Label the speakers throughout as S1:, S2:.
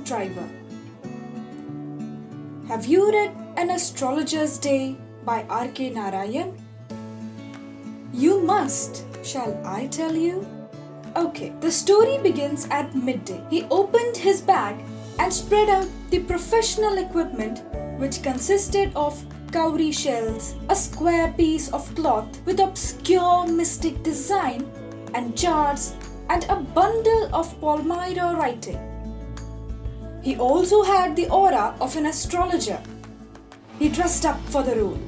S1: hack driver. Have you read An Astrologer's Day by R.K. Narayan? You must. Shall I tell you? Okay, the story begins at midday. He opened his bag and spread out the professional equipment, which consisted of cowrie shells, a square piece of cloth with obscure mystic design, and jars, and a bundle of Palmyra writing. He also had the aura of an astrologer. He dressed up for the role.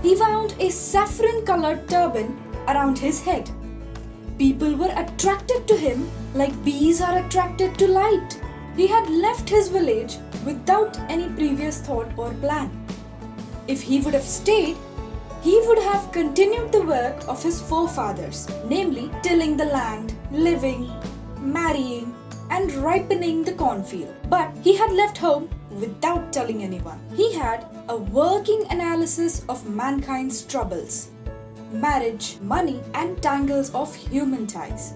S1: He wound a saffron-colored turban around his head. People were attracted to him like bees are attracted to light. He had left his village without any previous thought or plan. If he would have stayed, he would have continued the work of his forefathers, namely tilling the land, living, marrying, and ripening the cornfield. But he had left home without telling anyone. He had a working analysis of mankind's troubles, marriage, money, and tangles of human ties.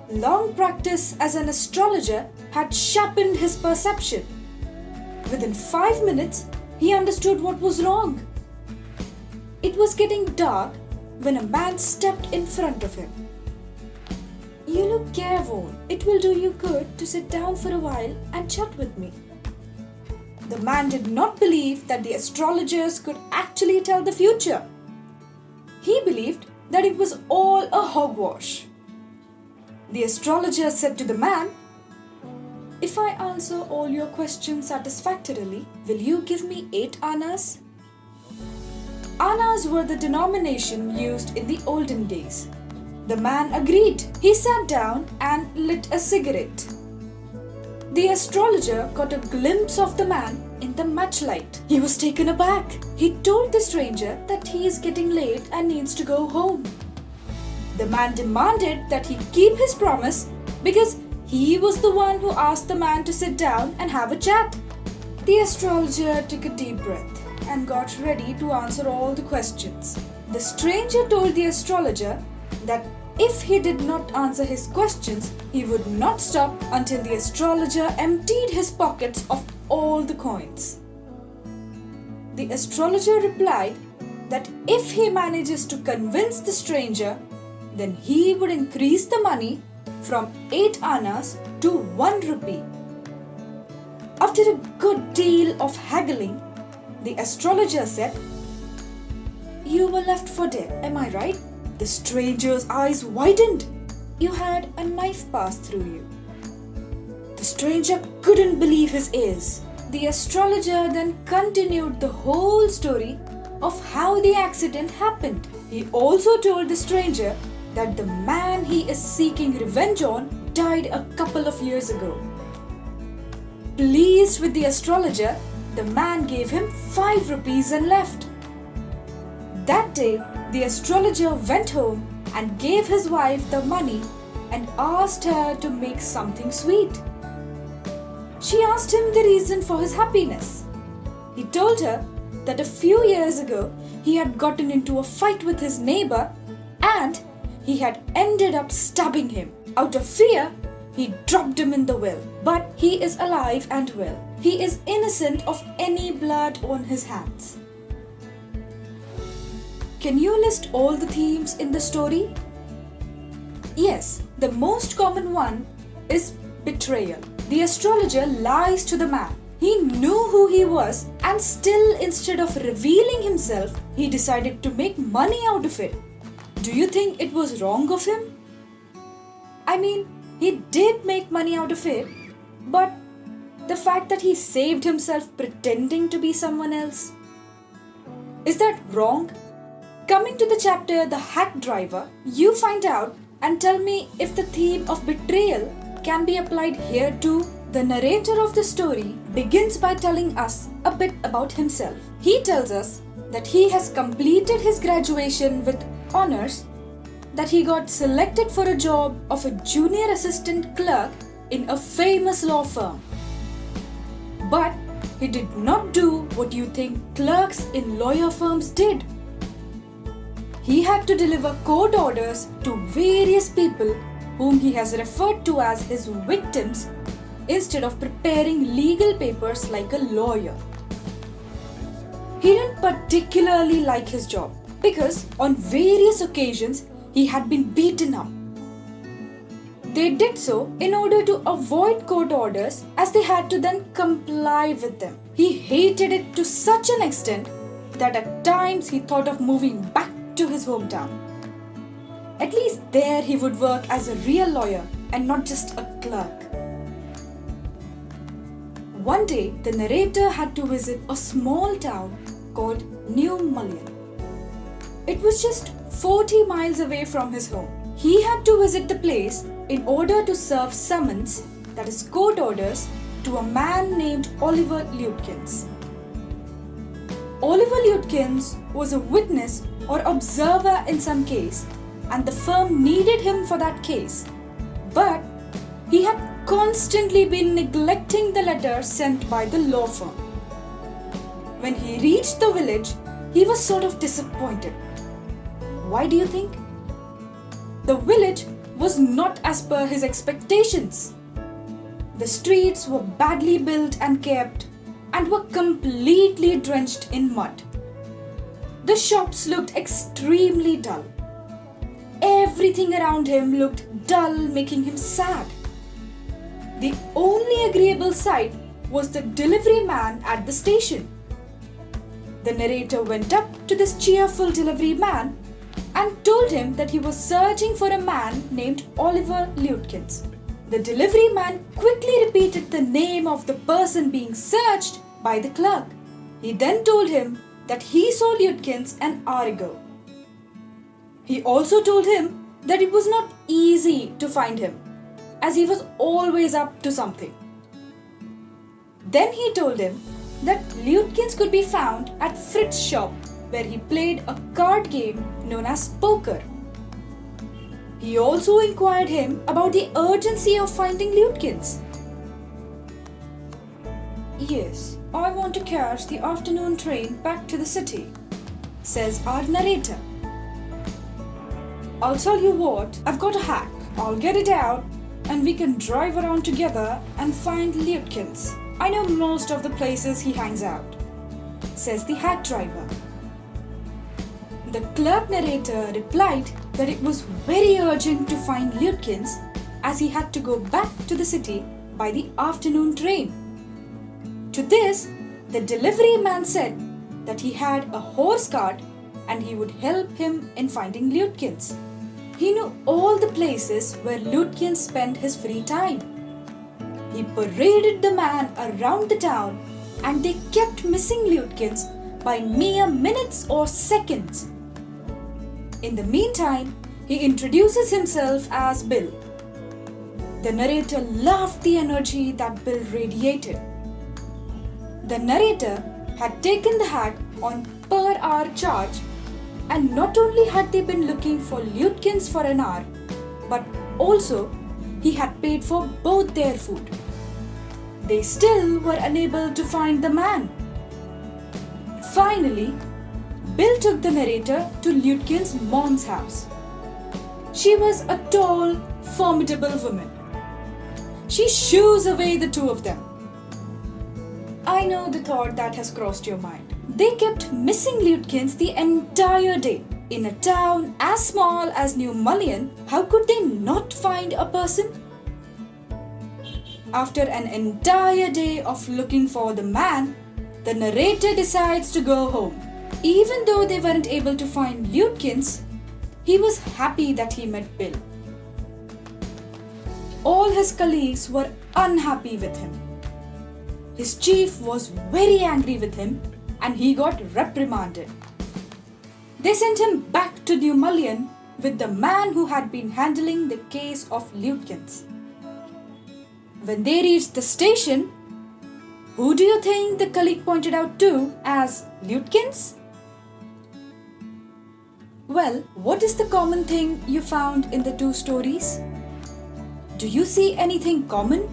S1: Long practice as an astrologer had sharpened his perception. Within 5 minutes, he understood what was wrong. It was getting dark when a man stepped in front of him. You look careworn. It will do you good to sit down for a while and chat with me. The man did not believe that the astrologers could actually tell the future. He believed that it was all a hogwash. The astrologer said to the man, "If I answer all your questions satisfactorily, will you give me 8 annas?" Annas were the denomination used in the olden days. The man agreed. He sat down and lit a cigarette. The astrologer caught a glimpse of the man in the matchlight. He was taken aback. He told the stranger that he is getting late and needs to go home. The man demanded that he keep his promise because he was the one who asked the man to sit down and have a chat. The astrologer took a deep breath and got ready to answer all the questions. The stranger told the astrologer that if he did not answer his questions, he would not stop until the astrologer emptied his pockets of all the coins. The astrologer replied that if he manages to convince the stranger, then he would increase the money from 8 annas to 1 rupee. After a good deal of haggling, the astrologer said, "You were left for dead, am I right?" The stranger's eyes widened. "You had a knife pass through you." The stranger couldn't believe his ears. The astrologer then continued the whole story of how the accident happened. He also told the stranger that the man he is seeking revenge on died a couple of years ago. Pleased with the astrologer, the man gave him 5 rupees and left. That day, the astrologer went home and gave his wife the money and asked her to make something sweet. She asked him the reason for his happiness. He told her that a few years ago he had gotten into a fight with his neighbor and he had ended up stabbing him. Out of fear, he dropped him in the well. But he is alive and well. He is innocent of any blood on his hands. Can you list all the themes in the story? Yes, the most common one is betrayal. The astrologer lies to the man. He knew who he was and still, instead of revealing himself, he decided to make money out of it. Do you think it was wrong of him? I mean, he did make money out of it, but the fact that he saved himself pretending to be someone else, is that wrong? Coming to the chapter The Hack Driver, you find out and tell me if the theme of betrayal can be applied here too. The narrator of the story begins by telling us a bit about himself. He tells us that he has completed his graduation with honors, that he got selected for a job of a junior assistant clerk in a famous law firm. But he did not do what you think clerks in lawyer firms did. He had to deliver court orders to various people whom he has referred to as his victims instead of preparing legal papers like a lawyer. He didn't particularly like his job because on various occasions he had been beaten up. They did so in order to avoid court orders as they had to then comply with them. He hated it to such an extent that at times he thought of moving back to his hometown. At least there he would work as a real lawyer and not just a clerk. One day, the narrator had to visit a small town called New Mullion. It was just 40 miles away from his home. He had to visit the place in order to serve summons, that is court orders, to a man named Oliver Lutkins. Oliver Lutkins was a witness or observer in some case, and the firm needed him for that case. But he had constantly been neglecting the letters sent by the law firm. When he reached the village, he was sort of disappointed. Why do you think? The village was not as per his expectations. The streets were badly built and kept and were completely drenched in mud. The shops looked extremely dull. Everything around him looked dull, making him sad. The only agreeable sight was the delivery man at the station. The narrator went up to this cheerful delivery man and told him that he was searching for a man named Oliver Lutkins. The delivery man quickly repeated the name of the person being searched by the clerk. He then told him that he saw Lutkins an hour ago. He also told him that it was not easy to find him, as he was always up to something. Then he told him that Lutkins could be found at Fritz's shop, where he played a card game known as poker. He also inquired him about the urgency of finding Lutkins. "Yes, I want to catch the afternoon train back to the city," says our narrator. "I'll tell you what, I've got a hack. I'll get it out and we can drive around together and find Lutkins. I know most of the places he hangs out," says the hack driver. The clerk narrator replied that it was very urgent to find Lutkins as he had to go back to the city by the afternoon train. To this, the delivery man said that he had a horse cart and he would help him in finding Lutkins. He knew all the places where Lutkins spent his free time. He paraded the man around the town and they kept missing Lutkins by mere minutes or seconds. In the meantime, he introduces himself as Bill. The narrator loved the energy that Bill radiated. The narrator had taken the hack on per hour charge, and not only had they been looking for Lutkins for an hour, but also he had paid for both their food. They still were unable to find the man. Finally, Bill took the narrator to Lutkins' mom's house. She was a tall, formidable woman. She shoos away the two of them. I know the thought that has crossed your mind. They kept missing Lutkins the entire day. In a town as small as New Mullion, how could they not find a person? After an entire day of looking for the man, the narrator decides to go home. Even though they weren't able to find Lutkins, he was happy that he met Bill. All his colleagues were unhappy with him. His chief was very angry with him and he got reprimanded. They sent him back to New Mullion with the man who had been handling the case of Lutkins. When they reached the station, who do you think the colleague pointed out to as Lutkins? Well, what is the common thing you found in the two stories? Do you see anything common?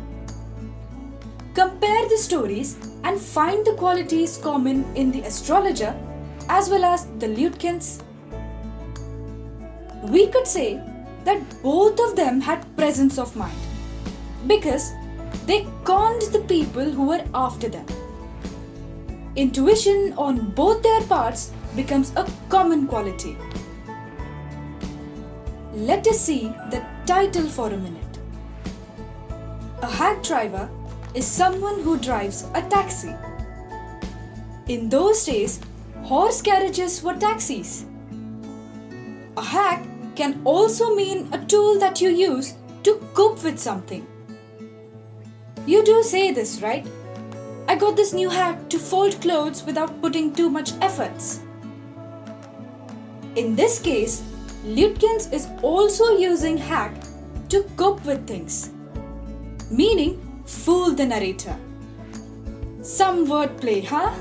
S1: Compare the stories and find the qualities common in the astrologer as well as the Lutkins. We could say that both of them had presence of mind because They conned the people who were after them. Intuition on both their parts becomes a common quality. Let us see the title for a minute. A hack driver is someone who drives a taxi. In those days, horse carriages were taxis. A hack can also mean a tool that you use to cope with something. You do say this, right? I got this new hack to fold clothes without putting too much efforts. In this case, Lutyens is also using hack to cope with things, meaning fool the narrator. Some wordplay, huh?